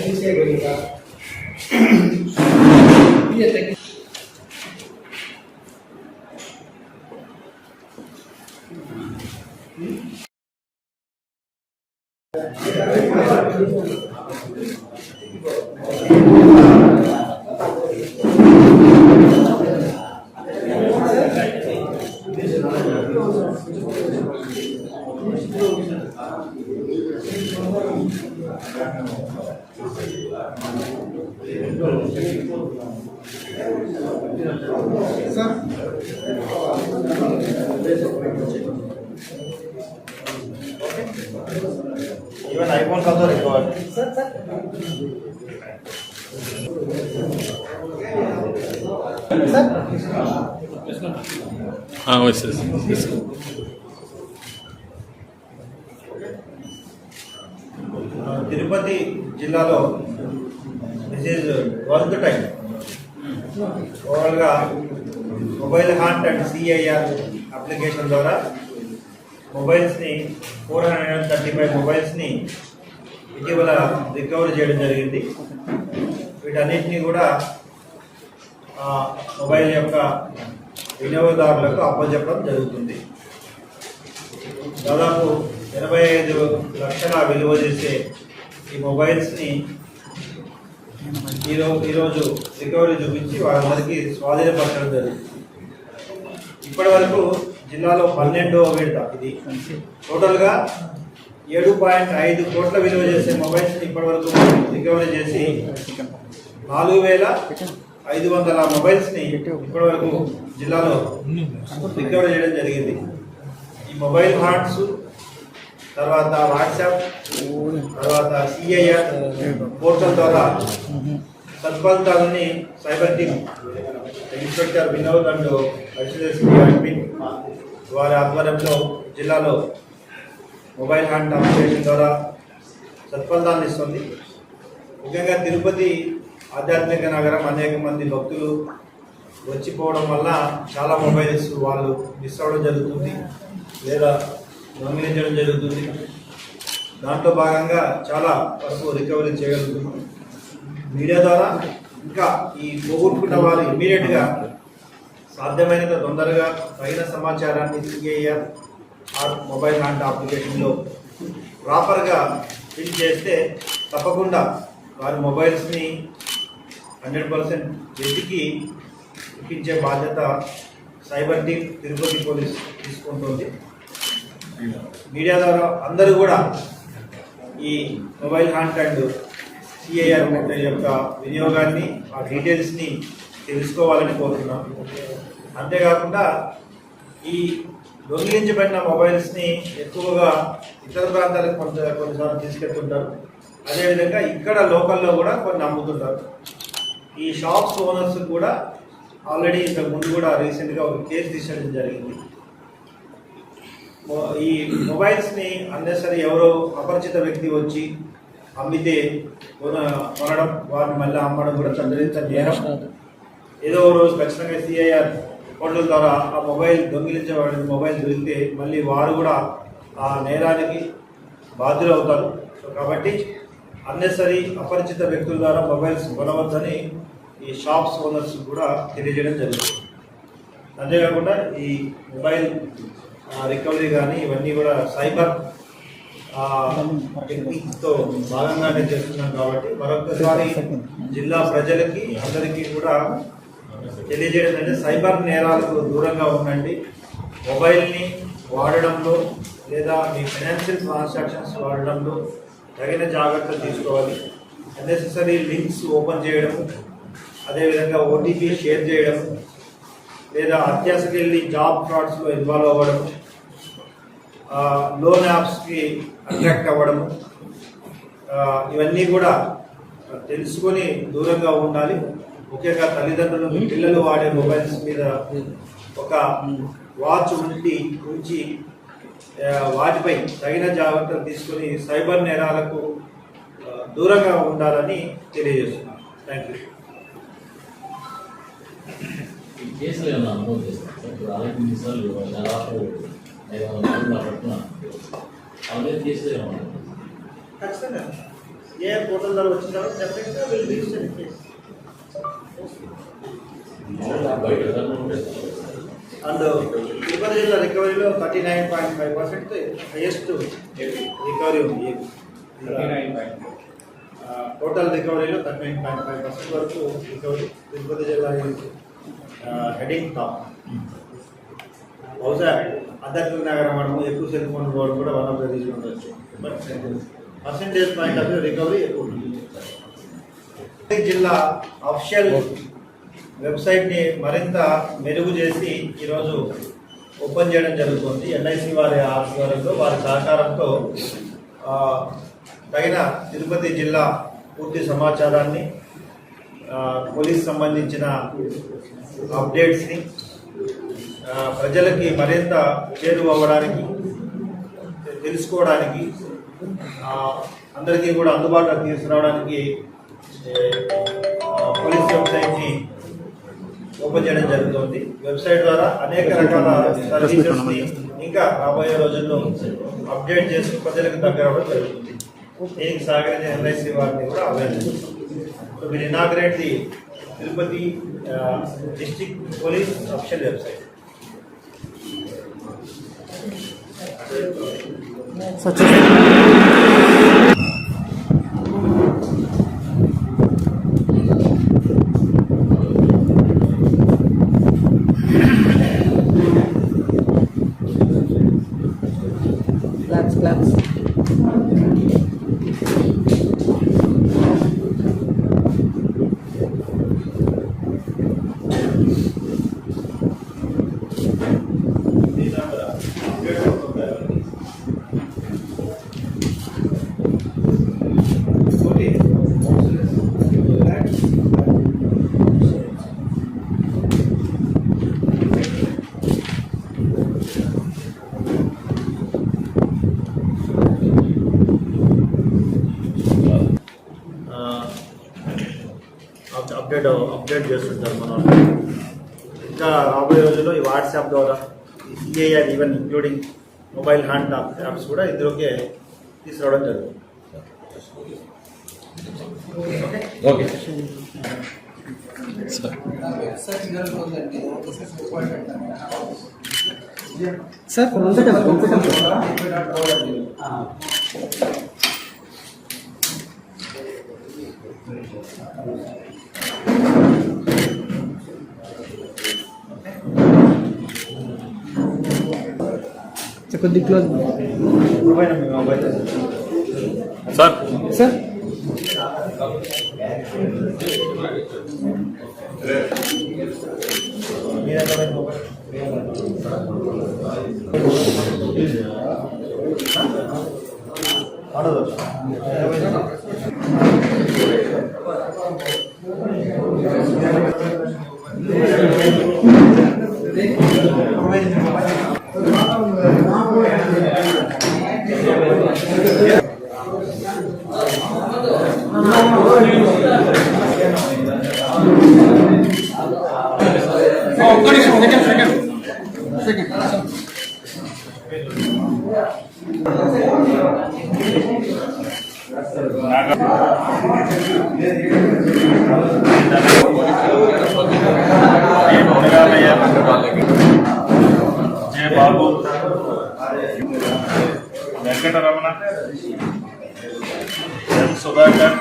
తీసేయగలుగుతా Even iPhone also record. Sir. Yes. Tirupati జిల్లాలో this is work time ఓవరాల్గా mobile haunt and CIR application ద్వారా మొబైల్స్ని 435 మొబైల్స్ని ఇటీవల recovery చేయడం జరిగింది. వీటన్నిటినీ కూడా మొబైల్ యొక్క వినియోగదారులకు అప్పచెప్పడం జరుగుతుంది. దాదాపు 85 లక్షల విలువ చేసే ఈ మొబైల్స్ని ఈరోజు రికవరీ చూపించి వాళ్ళందరికీ స్వాధీనపరచడం జరిగింది. ఇప్పటి వరకు జిల్లాలో 12వ విడత ఇది. టోటల్గా 7.5 కోట్ల విలువ చేసే మొబైల్స్ని ఇప్పటి వరకు రికవరీ చేసి 4,500 మొబైల్స్ని ఇప్పటి వరకు జిల్లాలో రికవరీ చేయడం జరిగింది. ఈ మొబైల్ హార్ట్స్, తర్వాత వాట్సాప్, తర్వాత సిఐఆర్ పోర్టల్ ద్వారా సత్ఫలితాలని cyber team inspector Vinod and admin వారి ఆధ్వర్యంలో జిల్లాలో మొబైల్ హ్యాండ్ అప్లికేషన్ ద్వారా సత్ఫలితాలను ఇస్తుంది. ముఖ్యంగా తిరుపతి ఆధ్యాత్మిక నగరం, అనేక మంది భక్తులు వచ్చిపోవడం వల్ల చాలా మొబైల్స్ వాళ్ళు మిస్ అవ్వడం జరుగుతుంది లేదా దొంగిలించడం జరుగుతుంది. దాంట్లో భాగంగా చాలా వస్తువు రికవరీ చేయగలుగుతున్నాం. మీడియా ద్వారా ఇంకా ఈ పోగొట్టుకున్న వారు ఇమ్మీడియట్గా సాధ్యమైనంత తొందరగా తగిన సమాచారాన్ని సిఐఆర్ మొబైల్ హ్యాండ్ అప్లికేషన్లో ప్రాపర్గా ఫిల్ చేస్తే తప్పకుండా వారి మొబైల్స్ని 100% వెతికి ఇప్పించే బాధ్యత సైబర్ టీమ్ తిరుపతి పోలీస్ తీసుకుంటుంది. మీడియా ద్వారా అందరూ కూడా ఈ మొబైల్ హ్యాండ్ అండ్ సిఐఆర్ యొక్క వినియోగాన్ని, ఆ డీటెయిల్స్ని తెలుసుకోవాలని కోరుతున్నాం. అంతేకాకుండా ఈ దొంగిలించబడిన మొబైల్స్ని ఎక్కువగా ఇతర ప్రాంతాలకు కొన్నిసార్లు తీసుకెళ్తుంటారు. అదేవిధంగా ఇక్కడ లోకల్లో కూడా కొన్ని అమ్ముతుంటారు. ఈ షాప్స్ ఓనర్స్ కూడా ఆల్రెడీ ఇంతకు ముందు కూడా రీసెంట్గా ఒక కేసు తీసుకోవడం జరిగింది. ఈ మొబైల్స్ని అన్నెసరీ ఎవరో అపరిచిత వ్యక్తి వచ్చి అమ్మితే కొనడం, వారిని మళ్ళీ అమ్మడం కూడా చంద్రించ నేరం. ఏదో రోజు ఖచ్చితంగా సిఐఆర్ పోర్టల్ ద్వారా ఆ మొబైల్ దొంగిలించబడిన మొబైల్ దొరికితే మళ్ళీ వారు కూడా ఆ నేరానికి బాధ్యులు అవుతారు. కాబట్టి అన్నెసరీ అపరిచిత వ్యక్తుల ద్వారా మొబైల్స్ కొనవద్దని ఈ షాప్స్ ఓనర్స్ కూడా తెలియజేయడం జరుగుతుంది. అంతేకాకుండా ఈ మొబైల్ రికవరీ కానీ ఇవన్నీ కూడా సైబర్ టెక్నిక్తో భాగంగానే చేస్తున్నాం. కాబట్టి మరొకసారి జిల్లా ప్రజలకి అందరికీ కూడా తెలియజేయడం అంటే సైబర్ నేరాలకు దూరంగా ఉండండి. మొబైల్ని వాడడంలో లేదా మీ ఫైనాన్షియల్ ట్రాన్సాక్షన్స్ వాడడంలో తగిన జాగ్రత్తలు తీసుకోవాలి. అన్నెసెసరీ లింక్స్ ఓపెన్ చేయడం, అదేవిధంగా ఓటీపీ షేర్ చేయడం, లేదా అత్యాశకి వెళ్ళి జాబ్ ఫ్రాడ్స్లో ఇన్వాల్వ్ అవ్వడం, లోన్ యాప్స్కి అట్రాక్ట్ అవ్వడము, ఇవన్నీ కూడా తెలుసుకొని దూరంగా ఉండాలి. ముఖ్యంగా తల్లిదండ్రులు పిల్లలు వాడే మొబైల్స్ మీద ఒక వాచ్ ఉంచి వాటిపై తగిన జాగ్రత్తలు తీసుకొని సైబర్ నేరాలకు దూరంగా ఉండాలని తెలియజేస్తున్నాను. Thank you. కేసులు ఏమైనా అనుభవం చేస్తాం సార్? ఇప్పుడు అలాంటి నిమిషాలు దాదాపు 500 కేసులు ఏమన్నా ఖచ్చితంగా ఏ పోర్టల్ ద్వారా వచ్చిన తర్వాత డెఫినెట్గా వీళ్ళు రిజిస్టర్ కేసు. బయట ఏదైనా ఉంటే అండ్ తిరుపతి జిల్లా రికవరీలో 39.5% హైయెస్ట్ రికవరీ ఉంది. టోటల్ రికవరీలో 39.5% వరకు రికవరీ. తిరుపతి జిల్లా హెడింగ్ టాప్. బహుశా అద్దె నగరం మనము ఎక్కువ సెల్ ఫోన్ పోవడం కూడా వన్ ఆఫ్ ద రీజన్ ఉండొచ్చు. But percentage point of view recovery ఎక్కువ ఉంటుంది. జిల్లా అఫిషియల్ వెబ్సైట్ని మరింత మెరుగు చేసి ఈరోజు ఓపెన్ చేయడం జరుగుతుంది. ఎన్ఐసి వారి ఆధ్వర్యంలో వారి సహకారంతో తగిన తిరుపతి జిల్లా పూర్తి సమాచారాన్ని, పోలీస్ సంబంధించిన అప్డేట్స్ని ప్రజలకి మరింత చేరువవ్వడానికి, తెలుసుకోవడానికి, అందరికీ కూడా అందుబాటులోకి తీసుకురావడానికి పోలీస్ వెబ్సైట్ని ఓపెన్ చేయడం జరుగుతుంది. వెబ్సైట్ ద్వారా అనేక రకాల సర్వీసెస్ని ఇంకా రాబోయే రోజుల్లో అప్డేట్ చేసి ప్రజలకు దగ్గర అవ్వడం జరుగుతుంది. దీనికి సహకరించిన ఎన్ఐసి వారిని కూడా అభినందిస్తున్నాం. So will inaugurate the Tirupati district police official website. Claps. Update చేస్తుంటారు మన వాళ్ళు. ఇంకా రాబోయే రోజుల్లో ఈ వాట్సాప్ ద్వారా, ఈ CIR, even including mobile hand apps కూడా ఇందులోకే తీసుకురావడం జరుగుతుంది. ఓకే సార్ కొద్ది క్లోజ్ మొబైల్ సార్ సార్ బాబు వెంకటరమణ, ఎన్ సుధాకర్,